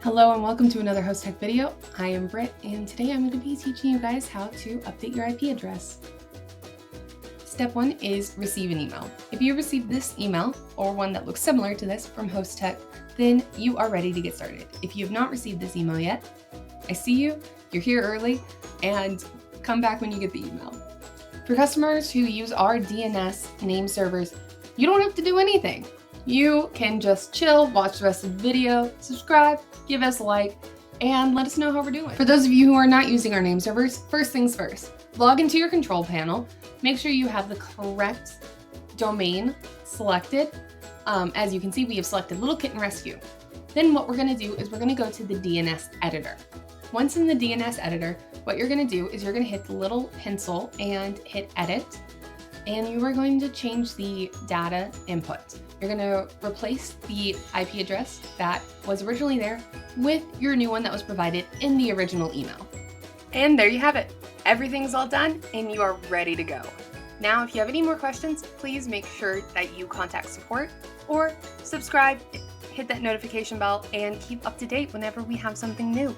Hello and welcome to another Hostek video. I am Britt and today I'm going to be teaching you guys how to update your IP address. Step 1 is receive an email. If you receive this email or one that looks similar to this from Hostek, then you are ready to get started. If you have not received this email yet, I see you, you're here early, and come back when you get the email. For customers who use our DNS name servers, you don't have to do anything. You can just chill, watch the rest of the video, subscribe, give us a like, and let us know how we're doing. For those of you who are not using our name servers, first things first, log into your control panel, make sure you have the correct domain selected. As you can see, we have selected Little Kitten Rescue. Then what we're gonna do is we're gonna go to the DNS editor. Once in the DNS editor, what you're gonna do is you're gonna hit the little pencil and hit edit, and you are going to change the data input. You're gonna replace the IP address that was originally there with your new one that was provided in the original email. And there you have it. Everything's all done and you are ready to go. Now, if you have any more questions, please make sure that you contact support or subscribe, hit that notification bell, and keep up to date whenever we have something new.